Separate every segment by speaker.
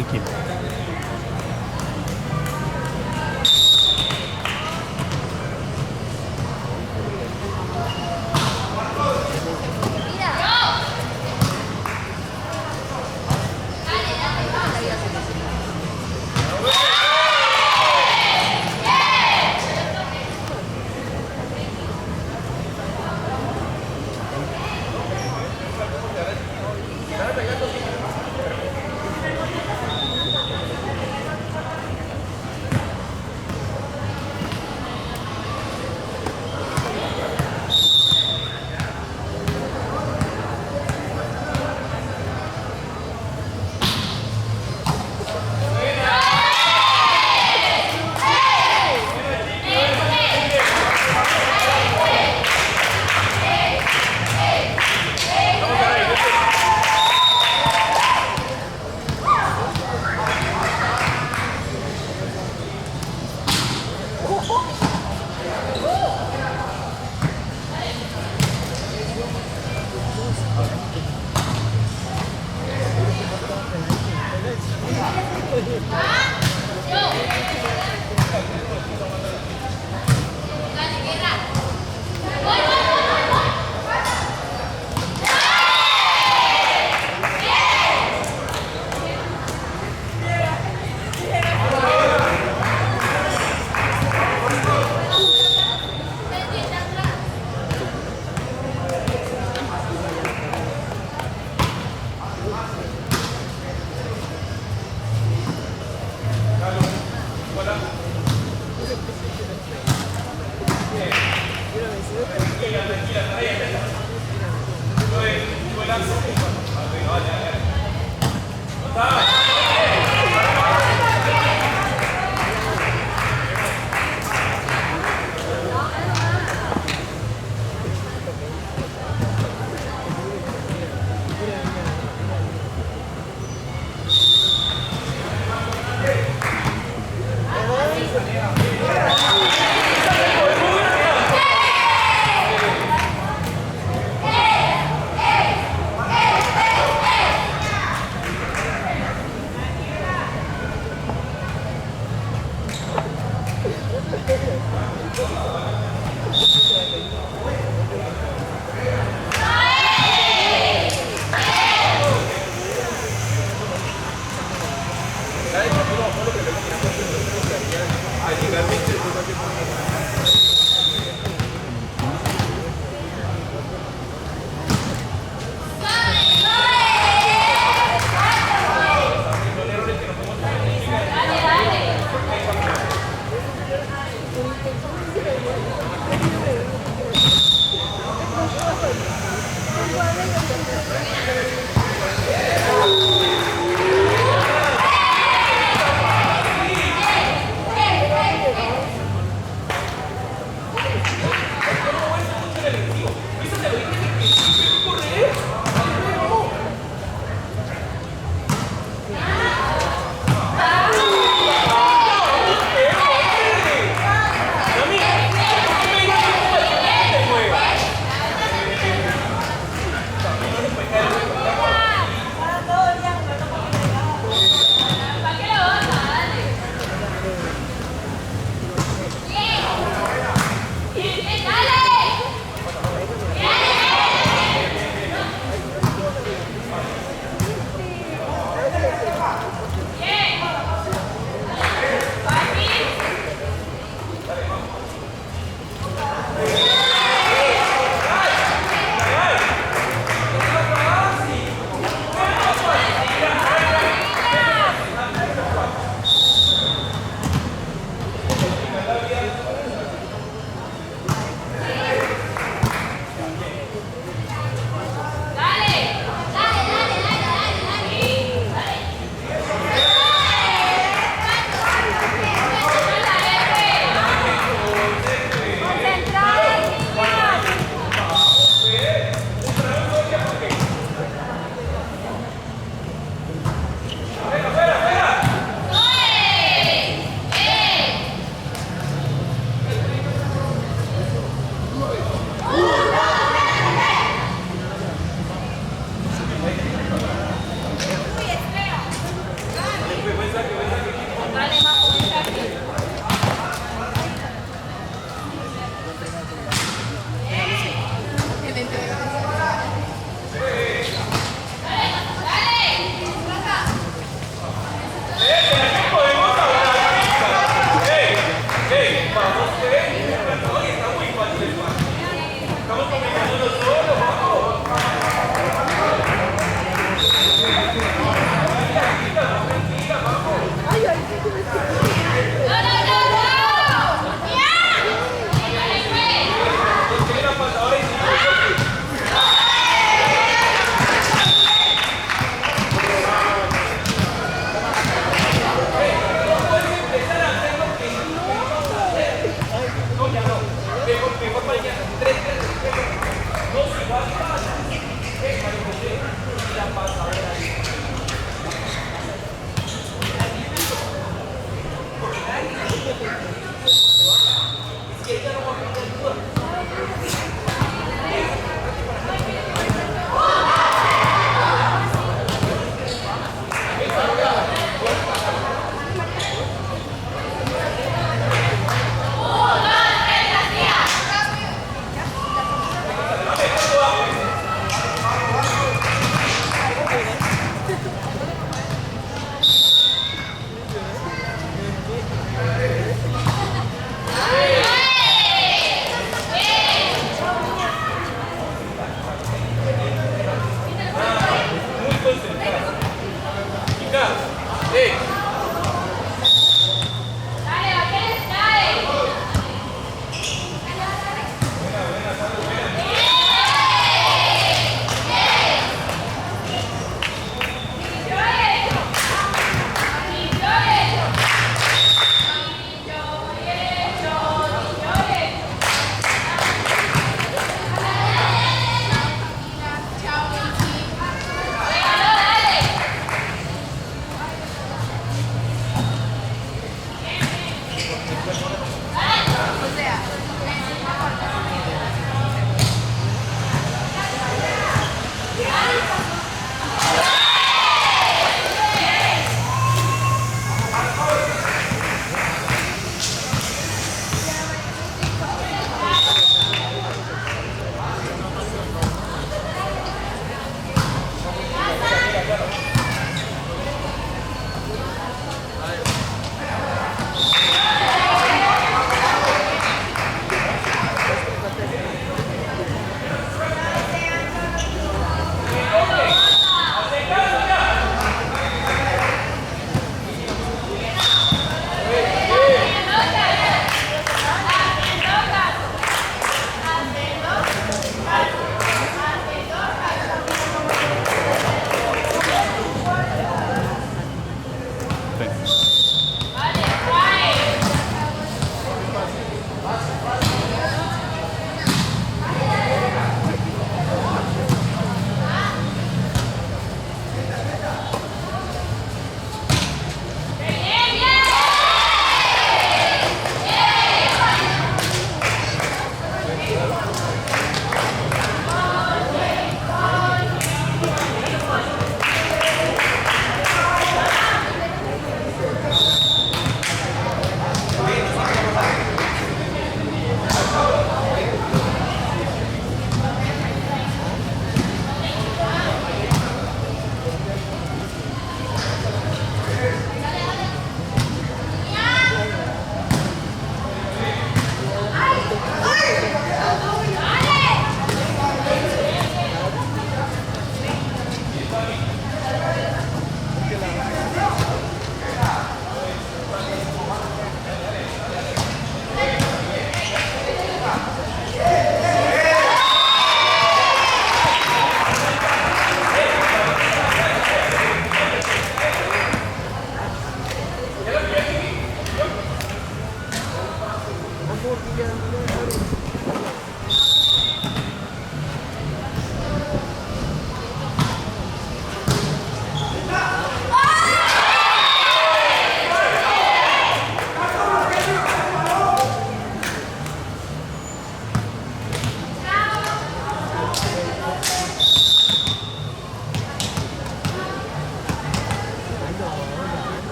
Speaker 1: el kill.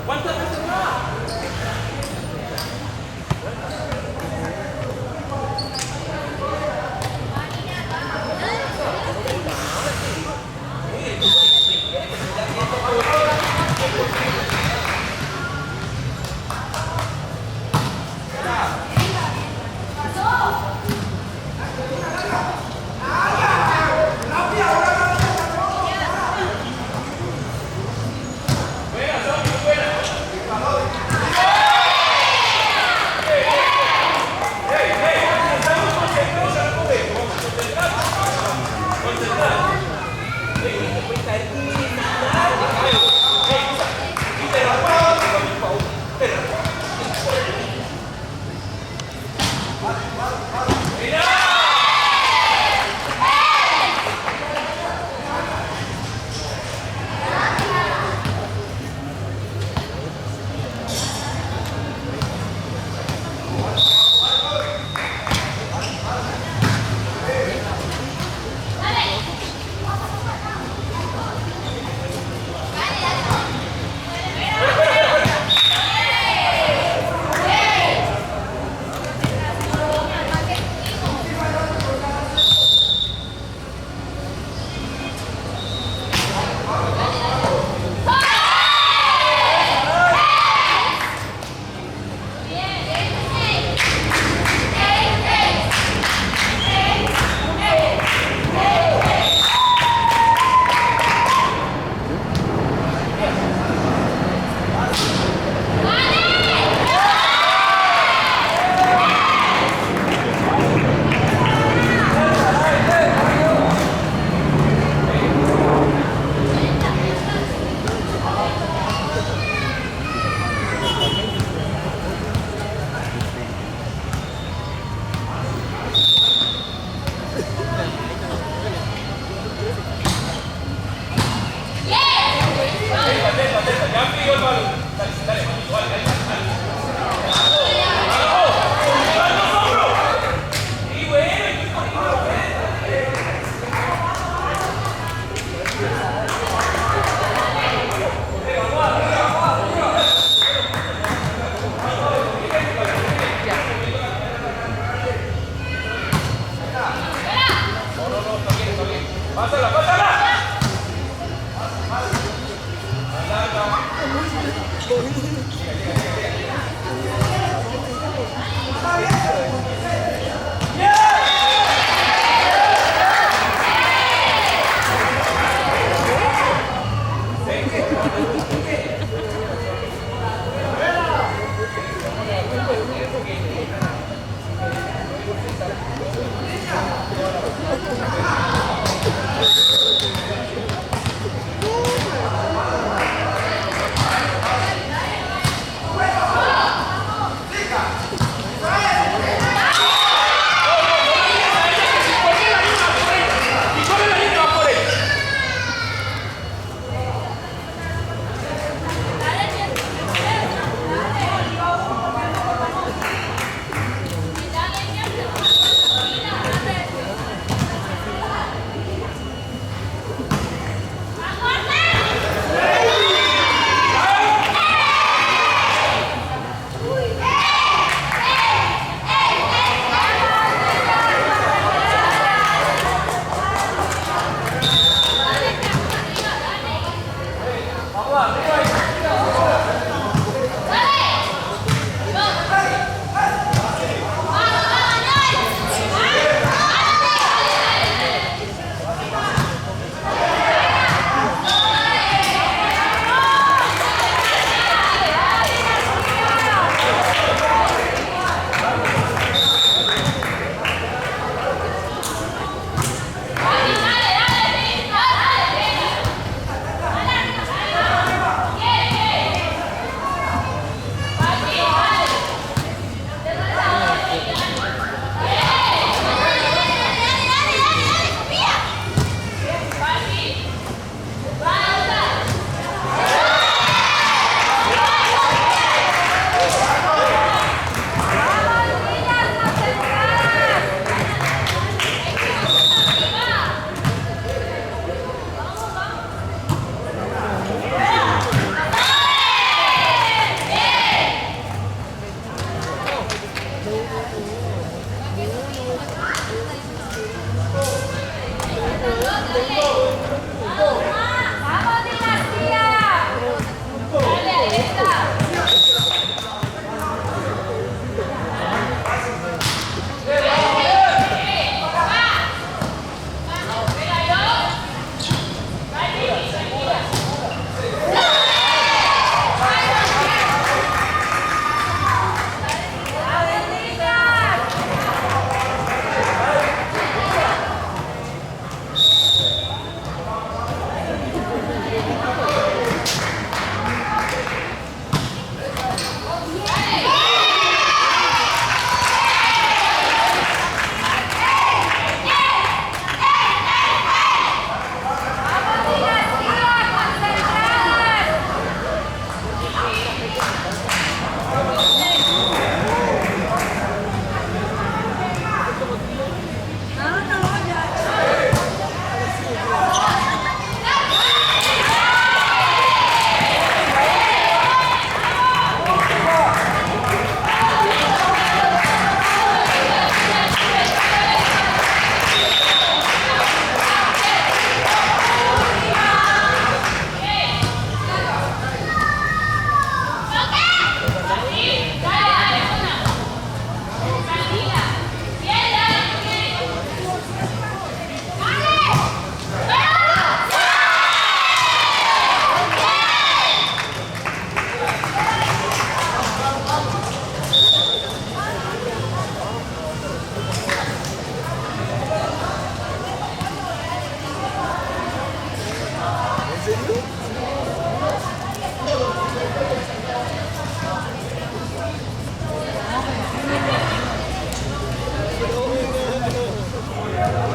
Speaker 1: ¿Cuántas veces más?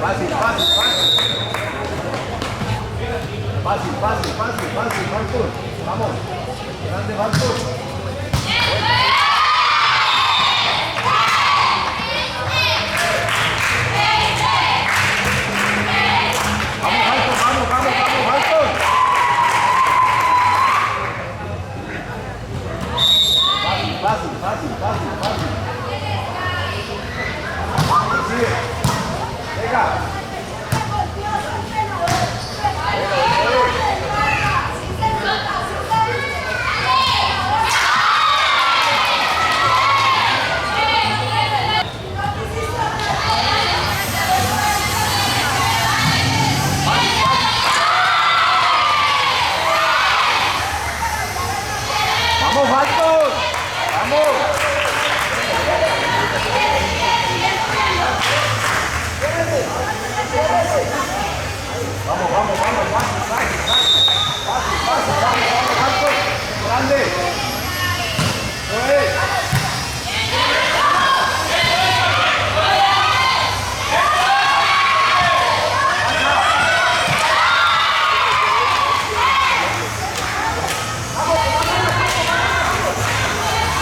Speaker 2: Fácil, fácil, fácil. Fácil, fácil, fácil, fácil, Marcos. Vamos. Grande, Marcos. Vamos, Marcos, vamos, vamos, vamos, Marcos. Fácil, fácil, fácil, fácil, fácil. Sigue. Venga. Vamos, Marcos. Vamos. Vamos, vamos, vamos, fácil, fácil, fácil, fácil, fácil, vamos, vamos, Marcos. Grande. Eso es.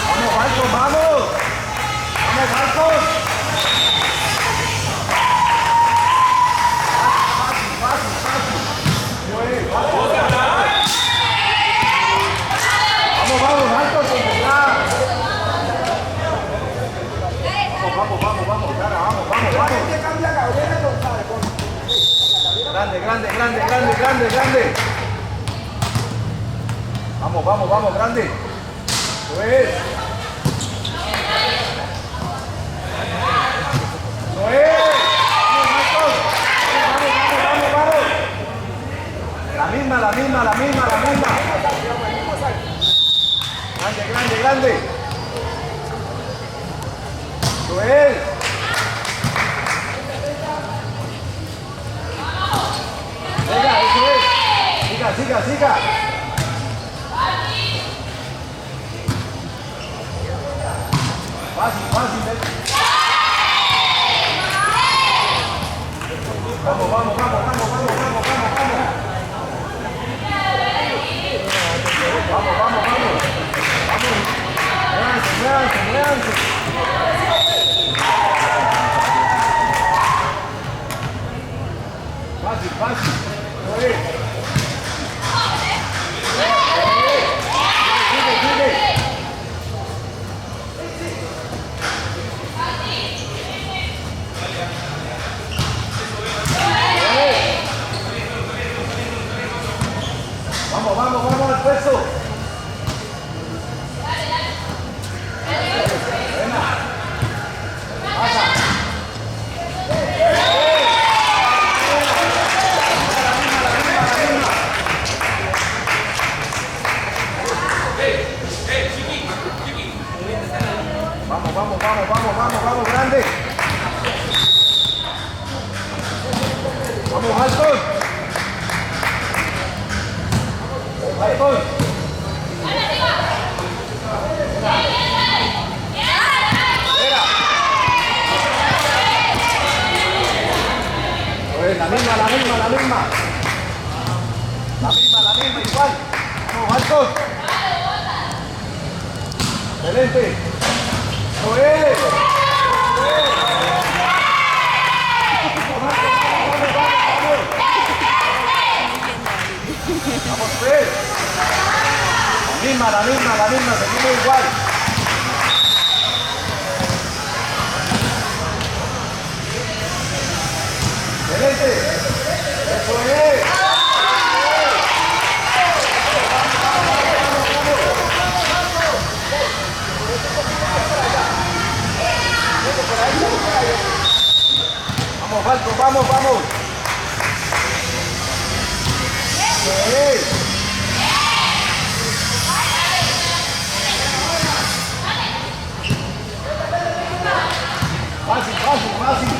Speaker 2: Vamos, Marcos, vamos. Vamos, Marcos. Fácil, fácil, fácil. Eso es, vamos. Vamos, vamos, Marcos, concentrado. Vamos, vamos, vamos, Clara, vamos, vamos, vamos. Grande, grande, grande, grande, grande, grande. Vamos, vamos, vamos, grande. Eso es. Eso es. Vamos, Marcos. Vamos, vamos, vamos, vamos. La misma, la misma, la misma, la misma. Grande, grande, grande. Eso es. Venga, eso es. Siga, siga, siga. Fácil, fácil. Vamos, vamos, vamos, vamos, vamos, vamos, vamos, vamos. Vamos, vamos, vamos. Vamos. Muévanse, muévanse, muévanse. Fácil, fácil. Eso es. Sigue, sigue. Vamos, vamos, vamos al peso. Buena. Pasa. Vamos, vamos, vamos, vamos, vamos, vamos, grande. Vamos, Marcos. Marcos. Pues la misma, la misma, la misma. La misma, la misma, igual. Vamos, Marcos. Excelente. Eso es. Vamos, pues. La misma, seguimos igual. Excelente. Eso es. Vamos, Falco, vamos, vamos. Sí. Fácil, fácil, fácil.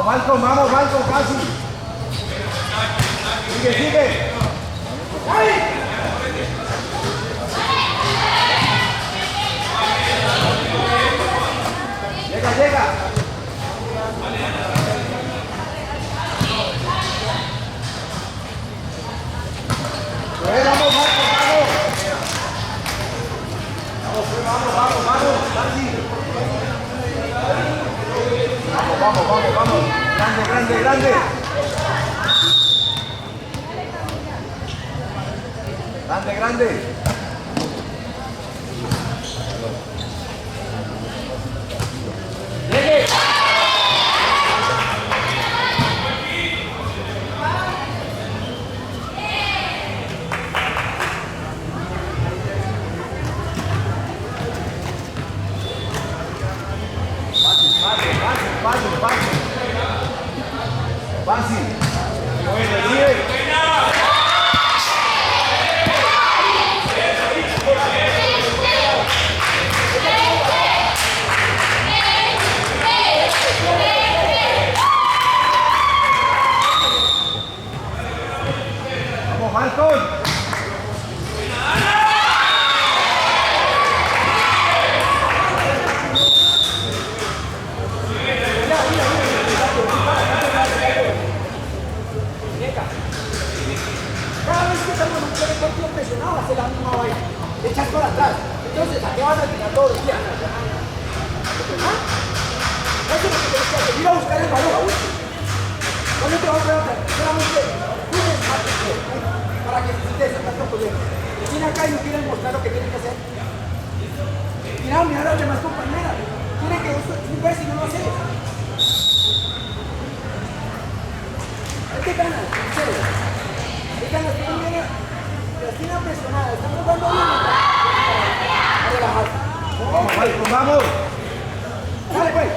Speaker 2: Vamos, Malcolm, casi. Sigue. Llega. Vamos, Marco, vamos. Grande. Grande. Llegue. Fácil. Vamos, Malcolm.
Speaker 3: Cada vez que estamos en un partido presionado, hace la misma vaina. Echas para atrás. Entonces, ¿a qué vas a tirar todos los días? ¿Ah? Eso es lo que tienes que hacer. Ir a buscar el balón. ¿Cuándo te vas a pegar? Solamente un espacio para que te sacas tu poder. Viene acá y no quieren mostrar lo que tienen que hacer. Mira a las demás compañeras. Tienen que ver si no lo haces. ¿Qué ganas? En serio. Están las tienen presionadas, están jugando bien a relajarse.
Speaker 2: Vamos, Malcolm, vamos.
Speaker 3: Dale, pues.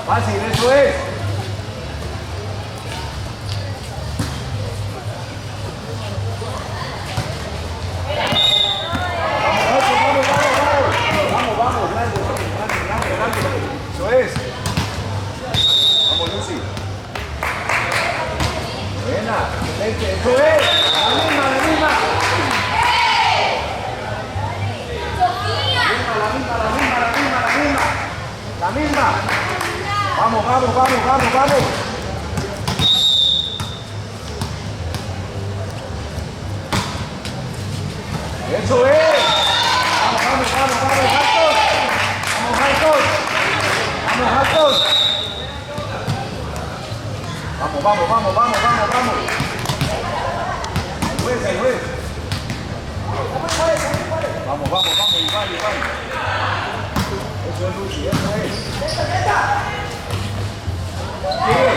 Speaker 2: Fácil, eso es. Vamos, grande. Eso es. Vamos, Lucy. Buena, excelente, eso es. La misma. La misma. Vamos. Eso es. Vamos, altos. Vamos. Ahí es. Vamos, igual. Eso es, Lucy, eso es. Sigue.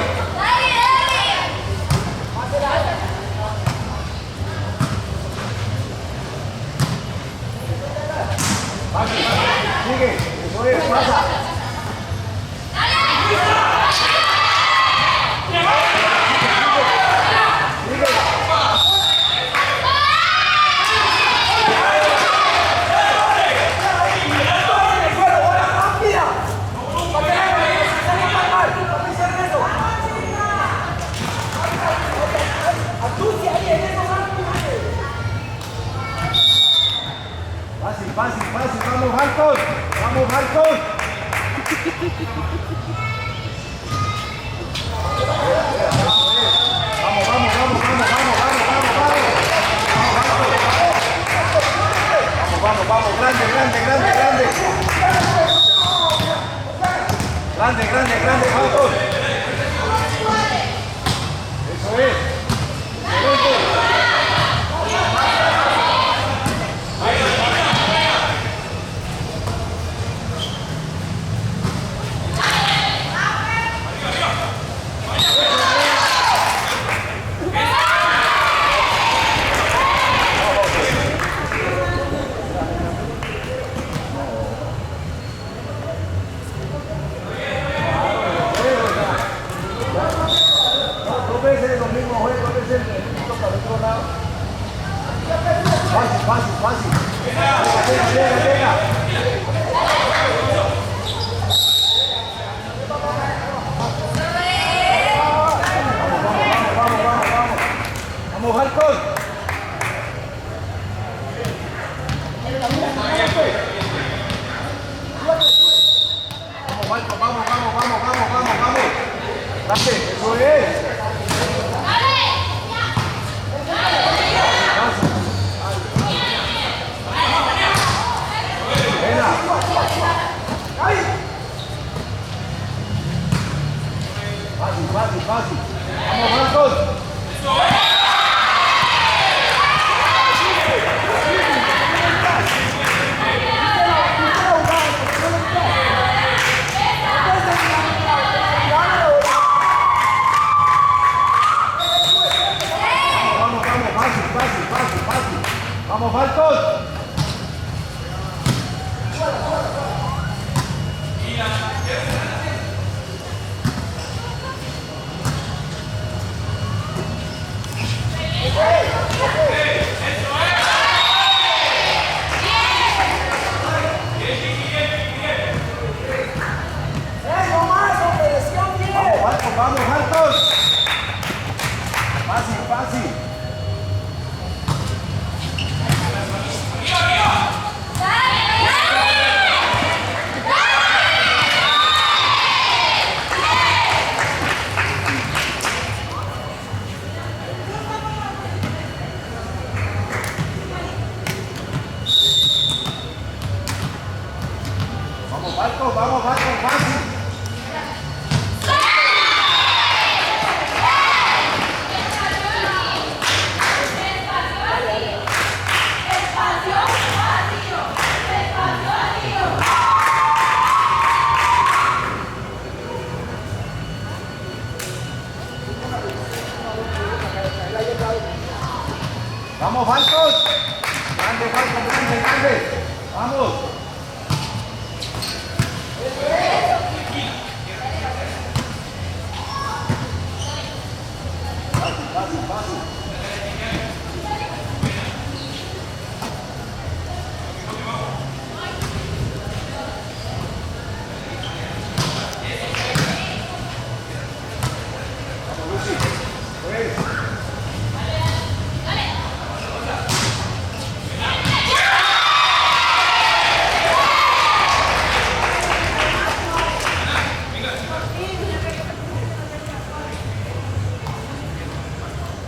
Speaker 2: Sigue, eso es, pasa. Fácil, vamos altos. Vamos, grande. Grande, altos. Eso es. Dos veces los mismos otro lado. Fácil, fácil, fácil. Venga. Vamos, Halcón. Vamos. Dale, eso es. Fácil. Vamos, Marcos. Fácil. Vamos, Marcos. Vamos, Marcos. Fácil. Vamos, Marcos, fácil. Vamos, Marcos. Grande. Vamos. Fácil. Vamos, Lucy.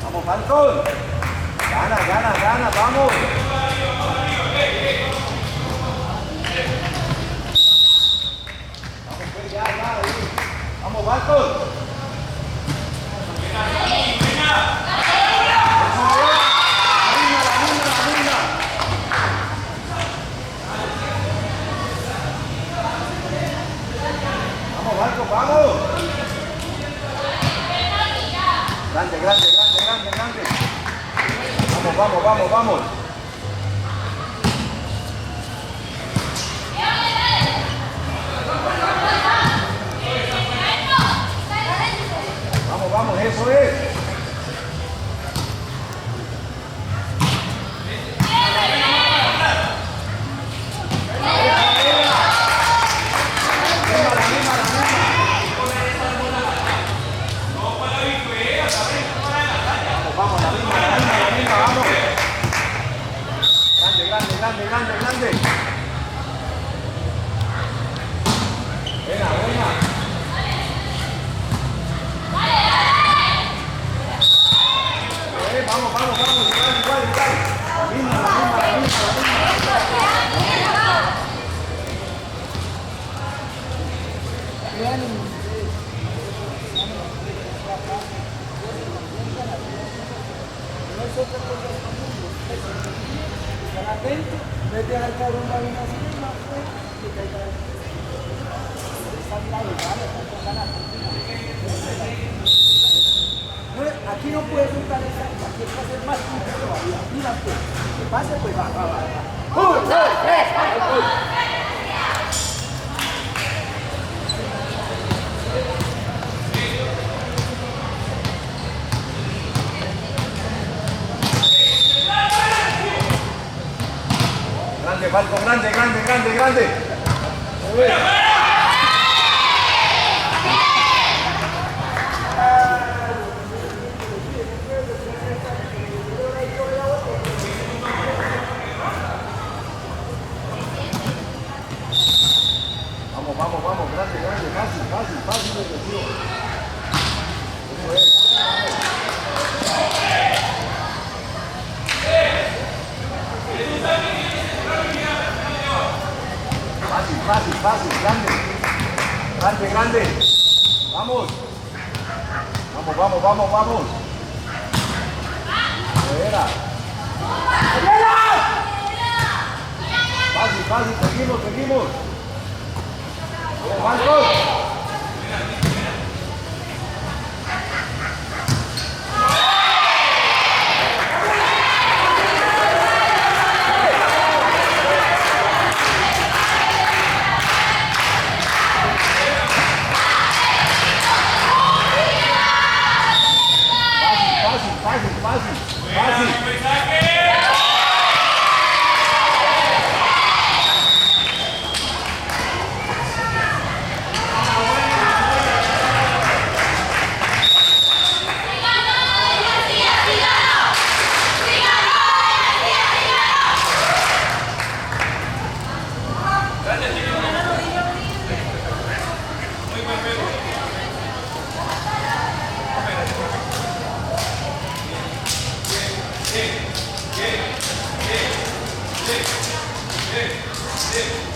Speaker 2: Vamos, Falcón. Gana, vamos. Vamos, pues, ya, ahí. Vamos, Falcón. Vamos, Falcón, vamos. Grande. Vamos. Vamos, eso es. Vamos, la misma, vamos. Grande. Venga. Vamos, igual. La misma.
Speaker 3: Vete al cabrón de una cinema, y te cae. Aquí no puedes soltar esa, aquí hay que hacer más puntos todavía. Mira, pues, que pase, pues va. 1, 2, 3, vamos.
Speaker 2: Falco, grande, grande, grande, grande. Vamos, vamos, vamos, grande, grande, fácil, fácil, fácil, defensivo. Eso es. Fácil, fácil, fácil, grande. Grande, grande. Vamos. Vamos, vamos, vamos, vamos. Fuera. Fácil, fácil, seguimos, seguimos. Marcos. Fácil, fácil, fácil, fácil.
Speaker 1: Yeah.